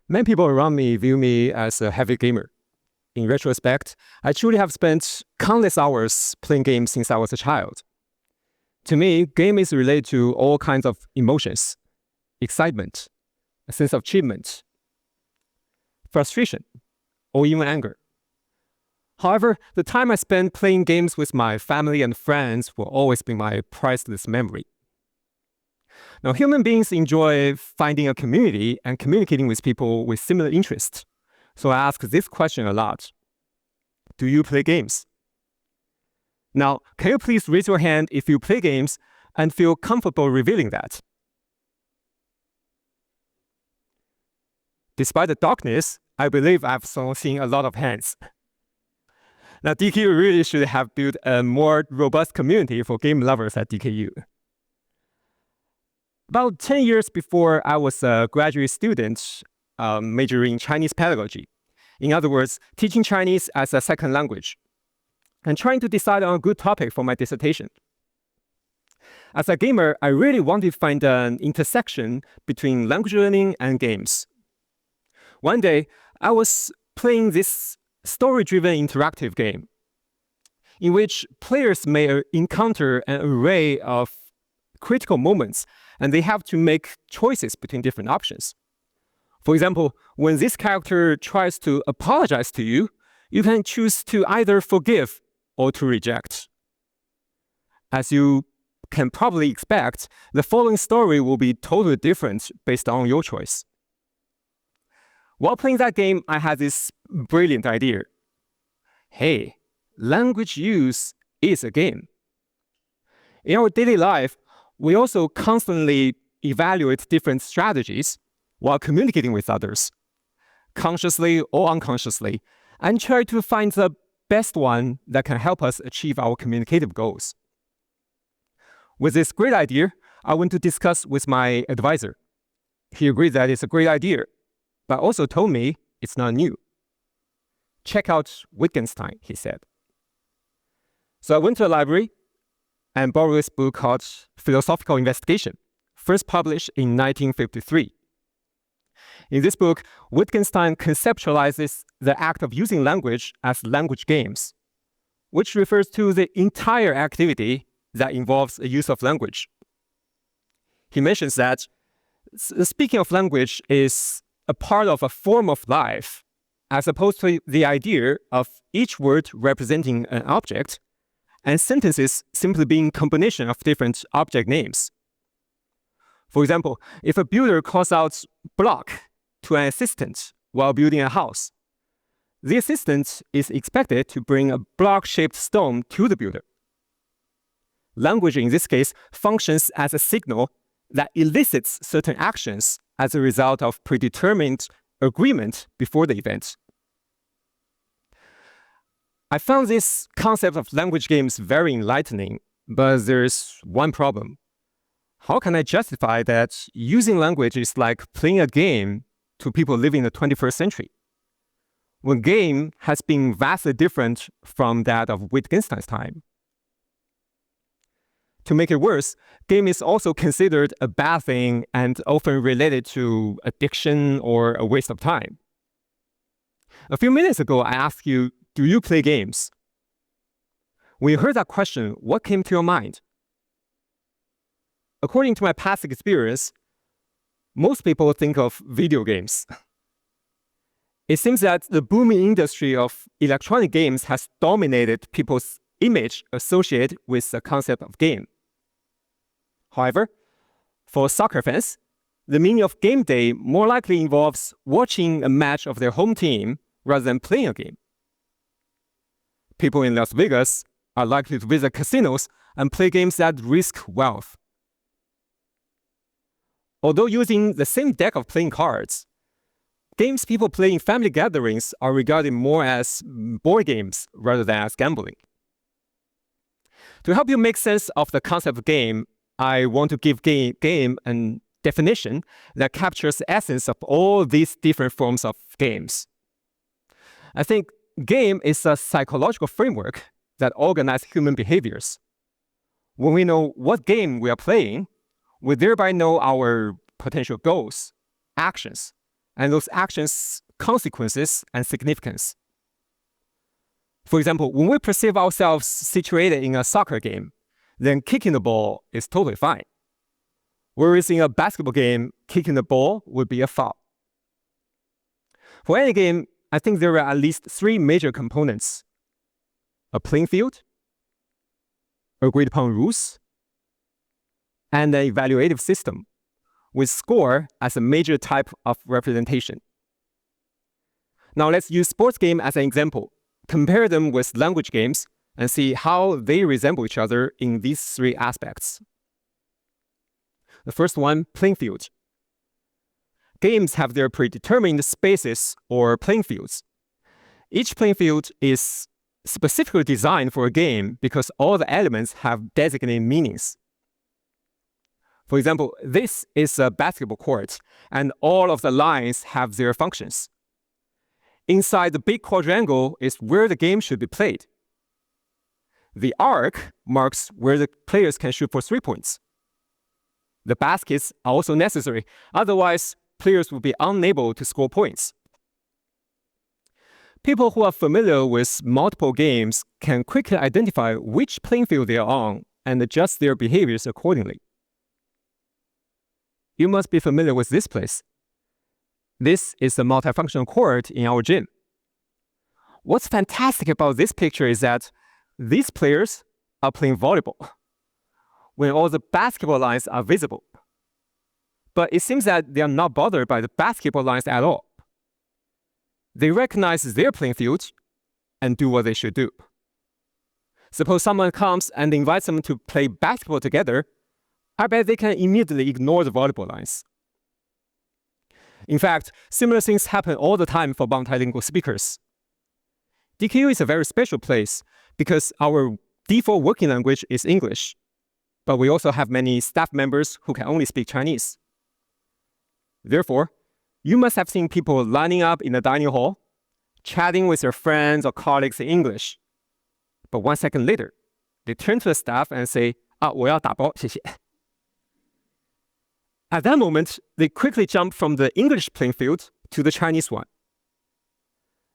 Many people around me view me as a heavy gamer. In retrospect, I truly have spent countless hours playing games since I was a child. To me, game is related to all kinds of emotions: excitement, a sense of achievement, frustration, or even anger. However, the time I spend playing games with my family and friends will always be my priceless memory. Now, human beings enjoy finding a community and communicating with people with similar interests. So I ask this question a lot. Do you play games? Now, can you please raise your hand if you play games and feel comfortable revealing that? Despite the darkness, I believe I've seen a lot of hands. Now, DKU really should have built a more robust community for game lovers at DKU. About 10 years before I was a graduate student majoring in Chinese pedagogy. In other words, teaching Chinese as a second language, and trying to decide on a good topic for my dissertation. As a gamer, I really wanted to find an intersection between language learning and games. One day, I was playing this story-driven interactive game in which players may encounter an array of critical moments, and they have to make choices between different options. For example, when this character tries to apologize to you, you can choose to either forgive or to reject. As you can probably expect, the following story will be totally different based on your choice. While playing that game, I had this brilliant idea. Hey, language use is a game. In our daily life, we also constantly evaluate different strategies while communicating with others, consciously or unconsciously, and try to find the best one that can help us achieve our communicative goals. With this great idea, I went to discuss with my advisor. He agreed that it's a great idea, but also told me it's not new. Check out Wittgenstein, he said. So I went to the library and borrowed this book called Philosophical Investigation, first published in 1953. In this book, Wittgenstein conceptualizes the act of using language as language games, which refers to the entire activity that involves the use of language. He mentions that speaking of language is a part of a form of life, as opposed to the idea of each word representing an object, and sentences simply being a combination of different object names. For example, if a builder calls out block to an assistant while building a house, the assistant is expected to bring a block-shaped stone to the builder. Language, in this case, functions as a signal that elicits certain actions as a result of predetermined agreement before the event. I found this concept of language games very enlightening, but there's one problem. How can I justify that using language is like playing a game to people living in the 21st century, when game has been vastly different from that of Wittgenstein's time? To make it worse, game is also considered a bad thing and often related to addiction or a waste of time. A few minutes ago, I asked you, do you play games? When you heard that question, what came to your mind? According to my past experience, most people think of video games. It seems that the booming industry of electronic games has dominated people's image associated with the concept of game. However, for soccer fans, the meaning of game day more likely involves watching a match of their home team rather than playing a game. People in Las Vegas are likely to visit casinos and play games that risk wealth. Although using the same deck of playing cards, games people play in family gatherings are regarded more as board games rather than as gambling. To help you make sense of the concept of game, I want to give game a definition that captures the essence of all these different forms of games. I think game is a psychological framework that organizes human behaviors. When we know what game we are playing, we thereby know our potential goals, actions, and those actions' consequences and significance. For example, when we perceive ourselves situated in a soccer game, then kicking the ball is totally fine. Whereas in a basketball game, kicking the ball would be a foul. For any game, I think there are at least 3 major components: a playing field, agreed upon rules, and an evaluative system, with score as a major type of representation. Now let's use sports game as an example, compare them with language games, and see how they resemble each other in these 3 aspects. The first one, playing field. Games have their predetermined spaces or playing fields. Each playing field is specifically designed for a game because all the elements have designated meanings. For example, this is a basketball court, and all of the lines have their functions. Inside the big quadrangle is where the game should be played. The arc marks where the players can shoot for 3 points. The baskets are also necessary, otherwise players will be unable to score points. People who are familiar with multiple games can quickly identify which playing field they are on and adjust their behaviors accordingly. You must be familiar with this place. This is the multifunctional court in our gym. What's fantastic about this picture is that these players are playing volleyball when all the basketball lines are visible. But it seems that they are not bothered by the basketball lines at all. They recognize their playing field and do what they should do. Suppose someone comes and invites them to play basketball together, I bet they can immediately ignore the volleyball lines. In fact, similar things happen all the time for multilingual speakers. DKU is a very special place because our default working language is English, but we also have many staff members who can only speak Chinese. Therefore, you must have seen people lining up in the dining hall, chatting with their friends or colleagues in English. But 1 second later, they turn to the staff and say, 我要打包，谢谢. At that moment, they quickly jump from the English playing field to the Chinese one.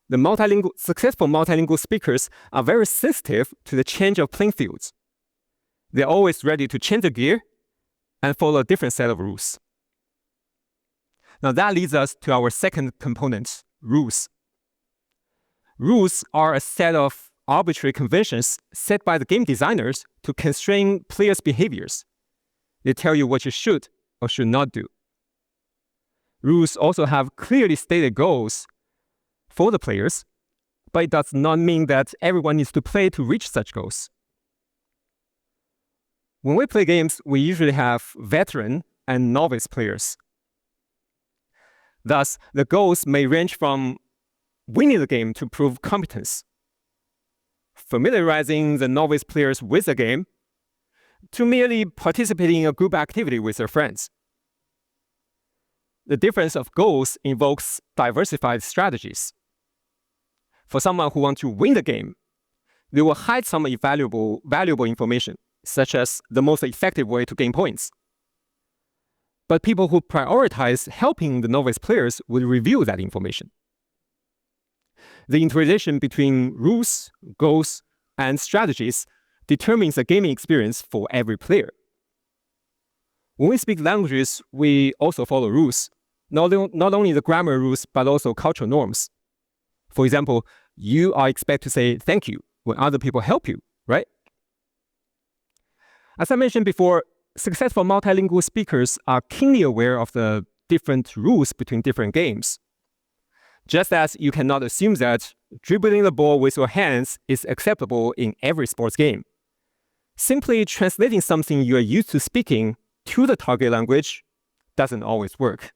The successful multilingual speakers are very sensitive to the change of playing fields. They're always ready to change the gear and follow a different set of rules. Now that leads us to our second component, rules. Rules are a set of arbitrary conventions set by the game designers to constrain players' behaviors. They tell you what you should or should not do. Rules also have clearly stated goals for the players, but it does not mean that everyone needs to play to reach such goals. When we play games, we usually have veteran and novice players. Thus, the goals may range from winning the game to prove competence, familiarizing the novice players with the game, to merely participating in a group activity with their friends. The difference of goals invokes diversified strategies. For someone who wants to win the game, they will hide some valuable information, such as the most effective way to gain points. But people who prioritize helping the novice players will reveal that information. The interrelation between rules, goals, and strategies determines the gaming experience for every player. When we speak languages, we also follow rules, not only the grammar rules, but also cultural norms. For example, you are expected to say thank you when other people help you, right? As I mentioned before, successful multilingual speakers are keenly aware of the different rules between different games. Just as you cannot assume that dribbling the ball with your hands is acceptable in every sports game. Simply translating something you are used to speaking to the target language doesn't always work.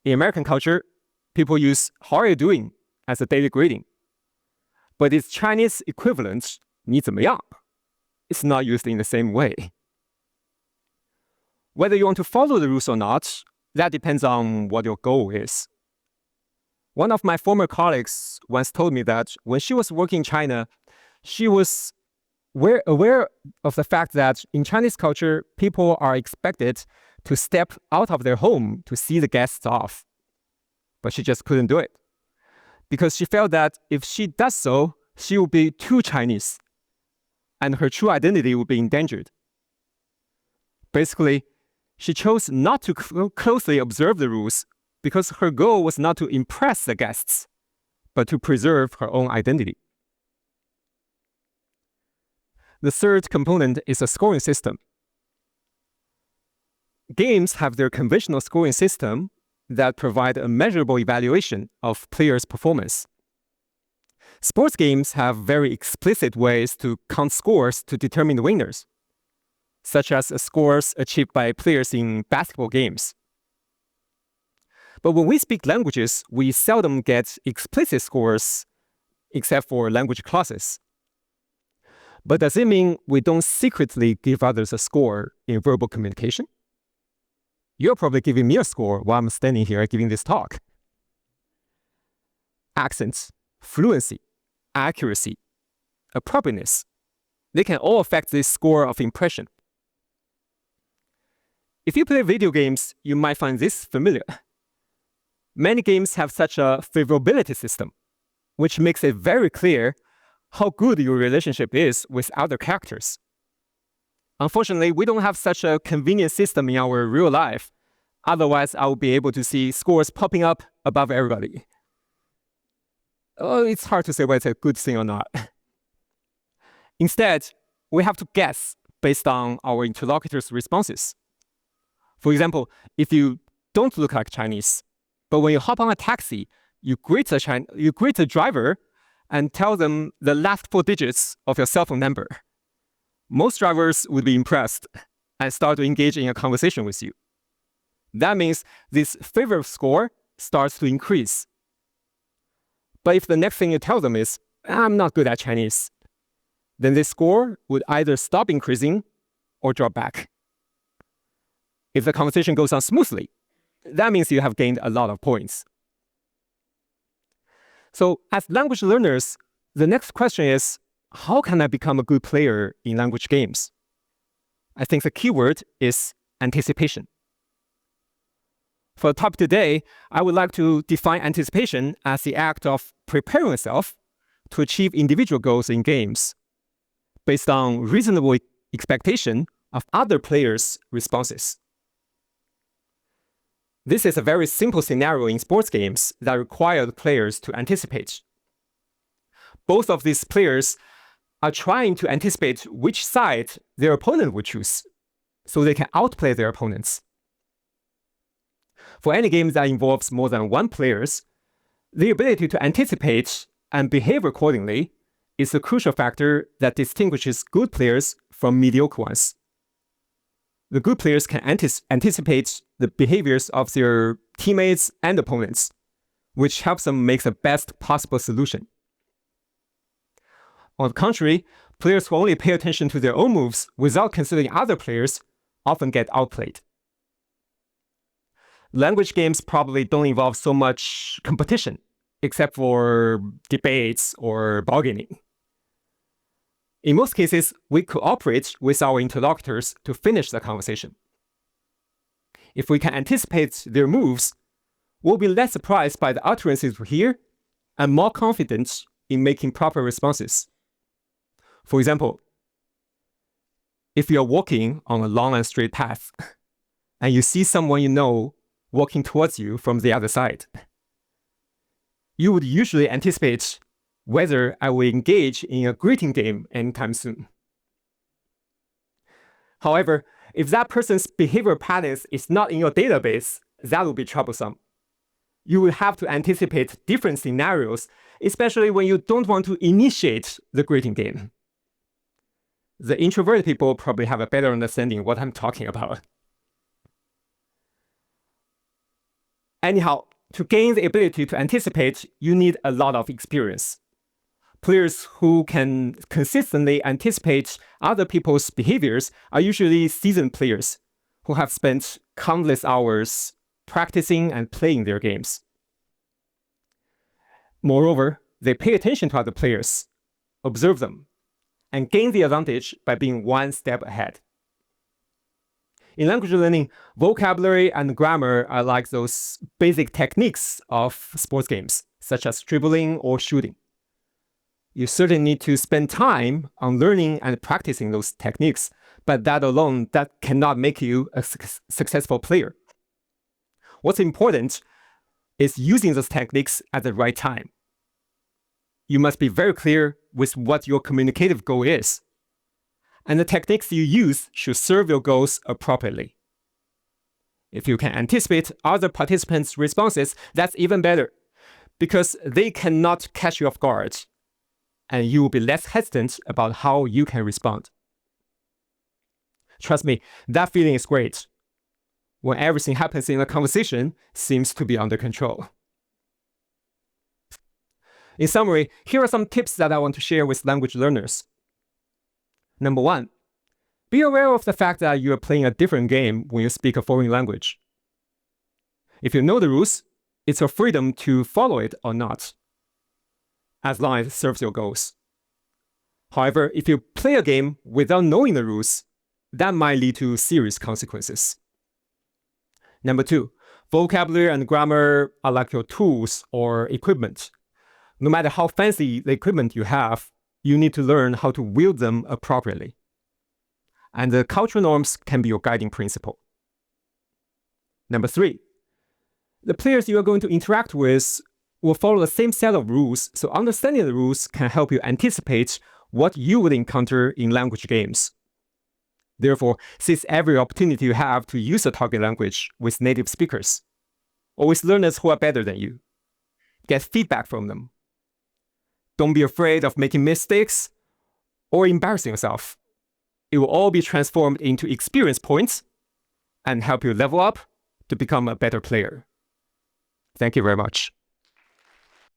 In American culture, people use "How are you doing?" as a daily greeting. But its Chinese equivalent, 你怎么样? is not used in the same way. Whether you want to follow the rules or not, that depends on what your goal is. One of my former colleagues once told me that when she was working in China, she was we're aware of the fact that in Chinese culture, people are expected to step out of their home to see the guests off. But she just couldn't do it because she felt that if she does so, she would be too Chinese and her true identity would be endangered. Basically, she chose not to closely observe the rules because her goal was not to impress the guests, but to preserve her own identity. The third component is a scoring system. Games have their conventional scoring system that provide a measurable evaluation of players' performance. Sports games have very explicit ways to count scores to determine the winners, such as scores achieved by players in basketball games. But when we speak languages, we seldom get explicit scores except for language classes. But does it mean we don't secretly give others a score in verbal communication? You're probably giving me a score while I'm standing here giving this talk. Accents, fluency, accuracy, appropriateness, they can all affect this score of impression. If you play video games, you might find this familiar. Many games have such a favorability system, which makes it very clear how good your relationship is with other characters. Unfortunately, we don't have such a convenient system in our real life. Otherwise, I would be able to see scores popping up above everybody. Oh, it's hard to say whether it's a good thing or not. Instead, we have to guess based on our interlocutor's responses. For example, if you don't look like Chinese, but when you hop on a taxi, you greet the driver and tell them the last 4 digits of your cell phone number. Most drivers would be impressed and start to engage in a conversation with you. That means this favorite score starts to increase. But if the next thing you tell them is, I'm not good at Chinese, then this score would either stop increasing or drop back. If the conversation goes on smoothly, that means you have gained a lot of points. So as language learners, the next question is, how can I become a good player in language games? I think the keyword is anticipation. For the topic today, I would like to define anticipation as the act of preparing yourself to achieve individual goals in games based on reasonable expectation of other players' responses. This is a very simple scenario in sports games that require the players to anticipate. Both of these players are trying to anticipate which side their opponent will choose, so they can outplay their opponents. For any game that involves more than one player, the ability to anticipate and behave accordingly is a crucial factor that distinguishes good players from mediocre ones. The good players can anticipate the behaviors of their teammates and opponents, which helps them make the best possible solution. On the contrary, players who only pay attention to their own moves without considering other players often get outplayed. Language games probably don't involve so much competition, except for debates or bargaining. In most cases, we cooperate with our interlocutors to finish the conversation. If we can anticipate their moves, we'll be less surprised by the utterances we hear and more confident in making proper responses. For example, if you're walking on a long and straight path, and you see someone you know walking towards you from the other side, you would usually anticipate whether I will engage in a greeting game anytime soon. However, if that person's behavioral patterns is not in your database, that will be troublesome. You will have to anticipate different scenarios, especially when you don't want to initiate the greeting game. The introverted people probably have a better understanding of what I'm talking about. Anyhow, to gain the ability to anticipate, you need a lot of experience. Players who can consistently anticipate other people's behaviors are usually seasoned players who have spent countless hours practicing and playing their games. Moreover, they pay attention to other players, observe them, and gain the advantage by being one step ahead. In language learning, vocabulary and grammar are like those basic techniques of sports games, such as dribbling or shooting. You certainly need to spend time on learning and practicing those techniques, but that alone, that cannot make you a successful player. What's important is using those techniques at the right time. You must be very clear with what your communicative goal is, and the techniques you use should serve your goals appropriately. If you can anticipate other participants' responses, that's even better, because they cannot catch you off guard, and you will be less hesitant about how you can respond. Trust me, that feeling is great when everything happens in a conversation seems to be under control. In summary, here are some tips that I want to share with language learners. Number 1, be aware of the fact that you are playing a different game when you speak a foreign language. If you know the rules, it's your freedom to follow it or not, as long as it serves your goals. However, if you play a game without knowing the rules, that might lead to serious consequences. Number 2, vocabulary and grammar are like your tools or equipment. No matter how fancy the equipment you have, you need to learn how to wield them appropriately. And the cultural norms can be your guiding principle. Number 3, the players you are going to interact with will follow the same set of rules, so understanding the rules can help you anticipate what you would encounter in language games. Therefore, seize every opportunity you have to use a target language with native speakers, or with learners who are better than you. Get feedback from them. Don't be afraid of making mistakes or embarrassing yourself. It will all be transformed into experience points and help you level up to become a better player. Thank you very much.